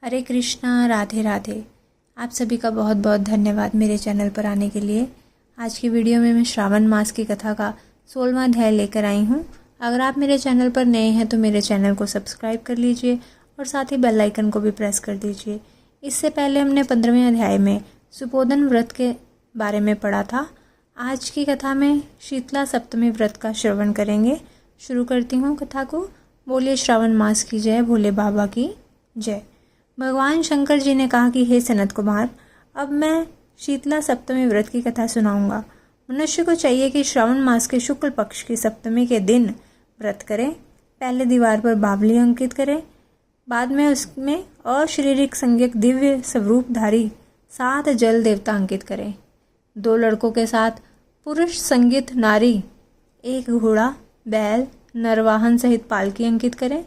हरे कृष्णा, राधे राधे। आप सभी का बहुत बहुत धन्यवाद मेरे चैनल पर आने के लिए। आज की वीडियो में मैं श्रावण मास की कथा का 16वां अध्याय लेकर आई हूँ। अगर आप मेरे चैनल पर नए हैं तो मेरे चैनल को सब्सक्राइब कर लीजिए और साथ ही बेल आइकन को भी प्रेस कर दीजिए। इससे पहले हमने 15वें अध्याय में सुपोधन व्रत के बारे में पढ़ा था। आज की कथा में शीतला सप्तमी व्रत का श्रवण करेंगे। शुरू करती हूँ कथा को। बोलिए श्रावण मास की जय, भोले बाबा की जय। भगवान शंकर जी ने कहा कि हे सनत कुमार, अब मैं शीतला सप्तमी व्रत की कथा सुनाऊंगा। मनुष्य को चाहिए कि श्रावण मास के शुक्ल पक्ष की सप्तमी के दिन व्रत करें। पहले दीवार पर बावली अंकित करें, बाद में उसमें अशारीरिक संज्ञक दिव्य स्वरूपधारी 7 जल देवता अंकित करें। 2 लड़कों के साथ पुरुष संगीत नारी, 1 घोड़ा, बैल, नरवाहन सहित पालकी अंकित करें।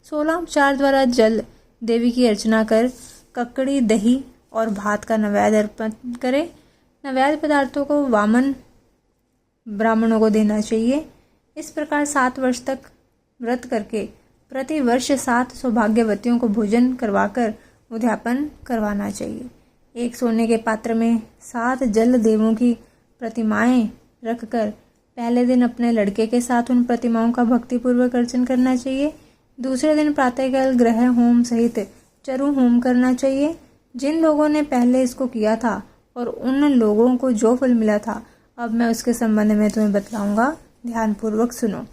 16 उपचार द्वारा जल देवी की अर्चना कर ककड़ी, दही और भात का नैवेद्य अर्पण करें। नैवेद्य पदार्थों को वामन ब्राह्मणों को देना चाहिए। इस प्रकार 7 वर्ष तक व्रत करके प्रति वर्ष 7 सौभाग्यवतियों को भोजन करवाकर उद्यापन करवाना चाहिए। एक सोने के पात्र में 7 जल देवों की प्रतिमाएं रखकर पहले दिन अपने लड़के के साथ उन प्रतिमाओं का भक्तिपूर्वक अर्चन करना चाहिए। दूसरे दिन प्रातःकाल ग्रह होम सहित चरु होम करना चाहिए। जिन लोगों ने पहले इसको किया था और उन लोगों को जो फल मिला था, अब मैं उसके संबंध में तुम्हें बतलाऊंगा, ध्यानपूर्वक सुनो।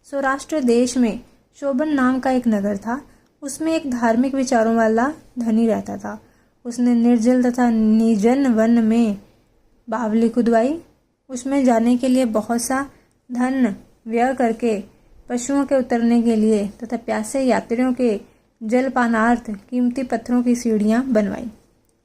सौराष्ट्र देश में शोभन नाम का एक नगर था। उसमें एक धार्मिक विचारों वाला धनी रहता था। उसने निर्जल तथा निर्जन वन में बावली खुदवाई। उसमें जाने के लिए बहुत सा धन व्यय करके पशुओं के उतरने के लिए तथा प्यासे यात्रियों के जलपानार्थ कीमती पत्थरों की सीढ़ियां बनवाई,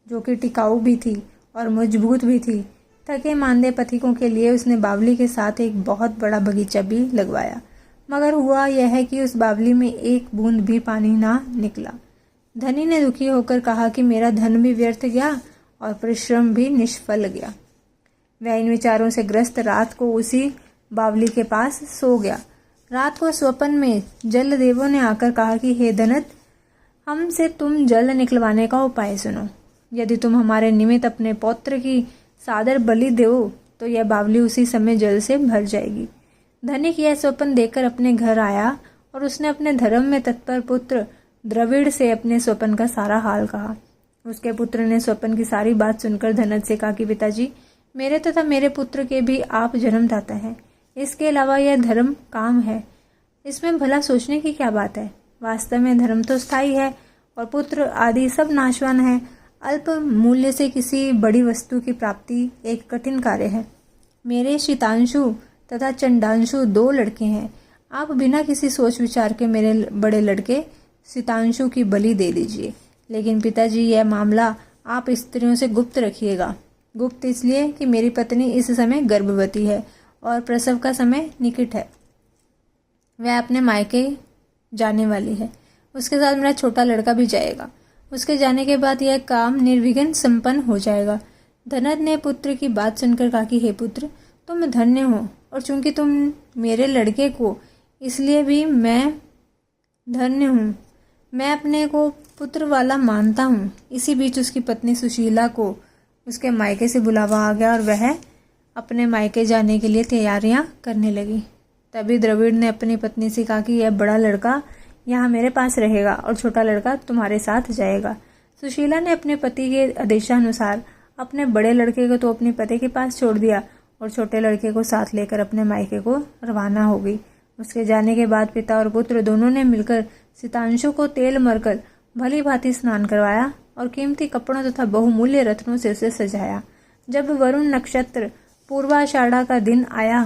जो कि टिकाऊ भी थी और मजबूत भी थी। थके मांदे पथिकों के लिए उसने बावली के साथ एक बहुत बड़ा बगीचा भी लगवाया। मगर हुआ यह है कि उस बावली में एक बूंद भी पानी ना निकला। धनी ने दुखी होकर कहा कि मेरा धन भी व्यर्थ गया और परिश्रम भी निष्फल गया। वह इन विचारों से ग्रस्त रात को उसी बावली के पास सो गया। रात को स्वप्न में जल देवों ने आकर कहा कि हे धनत, हमसे तुम जल निकलवाने का उपाय सुनो। यदि तुम हमारे निमित्त अपने पौत्र की सादर बलि दो तो यह बावली उसी समय जल से भर जाएगी। धनिक यह स्वप्न देखकर अपने घर आया और उसने अपने धर्म में तत्पर पुत्र द्रविड़ से अपने स्वप्न का सारा हाल कहा। उसके पुत्र ने स्वप्न की सारी बात सुनकर धनत से कहा कि पिताजी, मेरे तथा मेरे पुत्र के भी आप जन्मदाता हैं। इसके अलावा यह धर्म काम है, इसमें भला सोचने की क्या बात है। वास्तव में धर्म तो स्थायी है और पुत्र आदि सब नाशवान है। अल्प मूल्य से किसी बड़ी वस्तु की प्राप्ति एक कठिन कार्य है। मेरे शीतांशु तथा चंडांशु 2 लड़के हैं। आप बिना किसी सोच विचार के मेरे बड़े लड़के शीतांशु की बलि दे दीजिए। लेकिन पिताजी, यह मामला आप स्त्रियों से गुप्त रखिएगा। गुप्त इसलिए कि मेरी पत्नी इस समय गर्भवती है और प्रसव का समय निकट है। वह अपने मायके जाने वाली है। उसके साथ मेरा छोटा लड़का भी जाएगा। उसके जाने के बाद यह काम निर्विघ्न संपन्न हो जाएगा। धनत ने पुत्र की बात सुनकर कहा कि हे पुत्र, तुम धन्य हो और चूंकि तुम मेरे लड़के को, इसलिए भी मैं धन्य हूँ। मैं अपने को पुत्र वाला मानता हूँ। इसी बीच उसकी पत्नी सुशीला को उसके मायके से बुलावा आ गया और वह अपने मायके जाने के लिए तैयारियां करने लगी। तभी द्रविड़ ने अपनी पत्नी से कहा कि यह बड़ा लड़का यहाँ मेरे पास रहेगा और छोटा लड़का तुम्हारे साथ जाएगा। सुशीला ने अपने पति के आदेशानुसार अपने बड़े लड़के को तो अपने पति के पास छोड़ दिया और छोटे लड़के को साथ लेकर अपने मायके को रवाना हो गई। उसके जाने के बाद पिता और पुत्र दोनों ने मिलकर शीतांशु को तेल मरकर भली भांति स्नान करवाया और कीमती कपड़ों तथा बहुमूल्य रत्नों से उसे सजाया। जब वरुण नक्षत्र पूर्वाषाढ़ा का दिन आया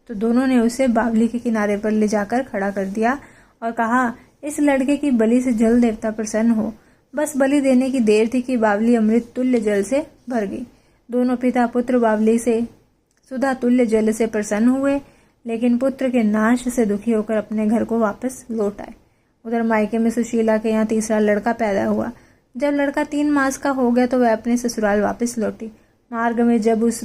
तो दोनों ने उसे बावली के किनारे पर ले जाकर खड़ा कर दिया और कहा, इस लड़के की बलि से जल देवता प्रसन्न हो। बस बलि देने की देर थी कि बावली अमृत तुल्य जल से भर गई। दोनों पिता पुत्र बावली से सुधा तुल्य जल से प्रसन्न हुए, लेकिन पुत्र के नाश से दुखी होकर अपने घर को वापस लौट आए। उधर मायके में सुशीला के यहाँ तीसरा लड़का पैदा हुआ। जब लड़का 3 मास का हो गया तो वह अपने ससुराल वापस लौटी। मार्ग में जब उस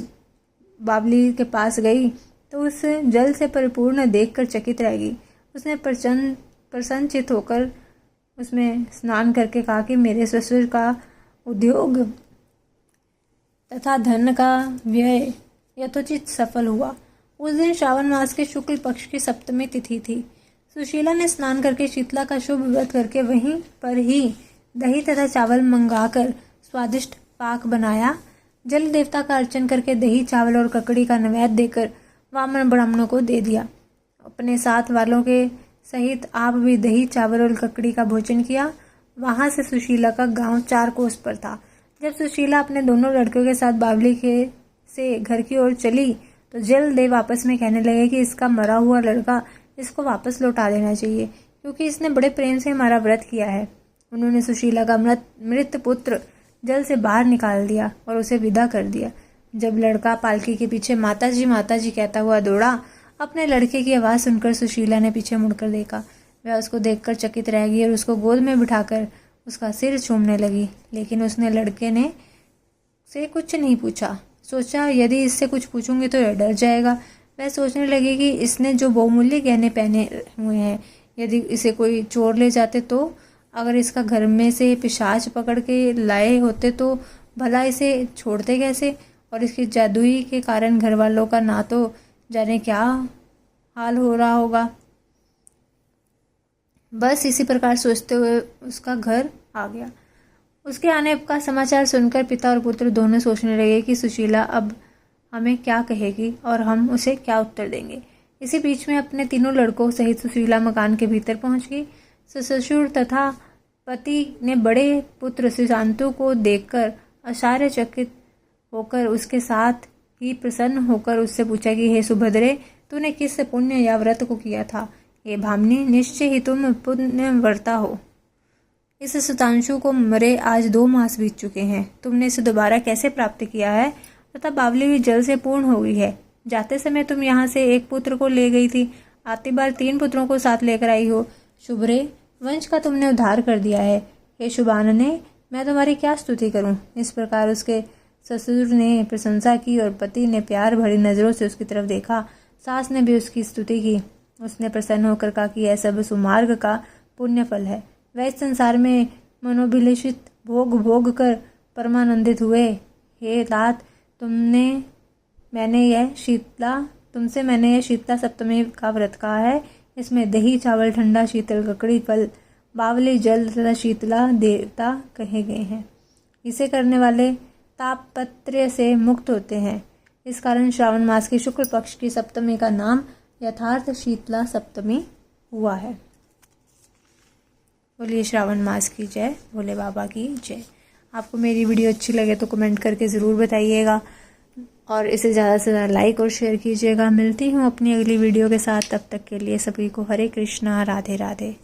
बावली के पास गई तो उस जल से परिपूर्ण देखकर चकित रह गई। उसने प्रसन्नचित होकर उसमें स्नान करके कहा कि मेरे ससुर का उद्योग तथा धन का व्यय यथोचित सफल हुआ। उस दिन श्रावण मास के शुक्ल पक्ष की सप्तमी तिथि थी। सुशीला ने स्नान करके शीतला का शुभ व्रत करके वहीं पर ही दही तथा चावल मंगाकर स्वादिष्ट पाक बनाया। जल देवता का अर्चन करके दही चावल और ककड़ी का नैवेद्य देकर वामन ब्राह्मणों को दे दिया। अपने साथ वालों के सहित आप भी दही चावल और ककड़ी का भोजन किया। वहां से सुशीला का गांव 4 कोस पर था। जब सुशीला अपने दोनों लड़कों के साथ बावली के से घर की ओर चली तो जल देव आपस में कहने लगे कि इसका मरा हुआ लड़का इसको वापस लौटा देना चाहिए, क्योंकि इसने बड़े प्रेम से हमारा व्रत किया है। उन्होंने सुशीला का मृत पुत्र जल से बाहर निकाल दिया और उसे विदा कर दिया। जब लड़का पालकी के पीछे माताजी कहता हुआ दौड़ा, अपने लड़के की आवाज़ सुनकर सुशीला ने पीछे मुड़कर देखा। वह उसको देखकर चकित रह गई और उसको गोद में बिठाकर उसका सिर चूमने लगी, लेकिन उसने लड़के ने से कुछ नहीं पूछा। सोचा यदि इससे कुछ पूछूंगी तो यह डर जाएगा। वह सोचने लगी कि इसने जो बहुमूल्य गहने पहने हुए हैं, यदि इसे कोई चोर ले जाते तो, अगर इसका घर में से पिशाच पकड़ के लाए होते तो भला इसे छोड़ते कैसे, और इसकी जादुई के कारण घर वालों का ना तो जाने क्या हाल हो रहा होगा। बस इसी प्रकार सोचते हुए उसका घर आ गया। उसके आने का समाचार सुनकर पिता और पुत्र दोनों सोचने लगे कि सुशीला अब हमें क्या कहेगी और हम उसे क्या उत्तर देंगे। इसी बीच में अपने तीनों लड़कों सहित सुशीला मकान के भीतर पहुंच गई। ससुर तथा पति ने बड़े पुत्र सुशांतु को देखकर आश्चर्यचकित होकर उसके साथ ही प्रसन्न होकर उससे पूछा कि हे सुभद्रे, तूने किस पुण्य या व्रत को किया था? हे भामिनी, निश्चय ही तुम पुण्य व्रता हो। इस सुतांशु को मरे आज 2 मास बीत चुके हैं। तुमने इसे दोबारा कैसे प्राप्त किया है? तथा बावली भी जल से पूर्ण हो गई है। जाते समय तुम यहाँ से एक पुत्र को ले गई थी, आती बार 3 पुत्रों को साथ लेकर आई हो। शुभ्रे, वंश का तुमने उद्धार कर दिया है। हे शुभानने, मैं तुम्हारी क्या स्तुति करूं? इस प्रकार उसके ससुर ने प्रशंसा की और पति ने प्यार भरी नजरों से उसकी तरफ देखा। सास ने भी उसकी स्तुति की। उसने प्रसन्न होकर कहा कि यह सब सुमार्ग का पुण्य फल है। वह इस संसार में मनोभिलषित भोग कर परमानंदित हुए। हे तात, तुमसे मैंने यह शीतला सप्तमी का व्रत कहा है। इसमें दही चावल, ठंडा शीतल ककड़ी, फल, बावली, जल तथा शीतला देवता कहे गए हैं। इसे करने वाले तापत्रय से मुक्त होते हैं। इस कारण श्रावण मास की शुक्ल पक्ष की सप्तमी का नाम यथार्थ शीतला सप्तमी हुआ है। बोलिए श्रावण मास की जय, भोले बाबा की जय। आपको मेरी वीडियो अच्छी लगे तो कमेंट करके ज़रूर बताइएगा और इसे ज़्यादा से ज़्यादा लाइक और शेयर कीजिएगा। मिलती हूँ अपनी अगली वीडियो के साथ, तब तक के लिए सभी को हरे कृष्णा, राधे राधे।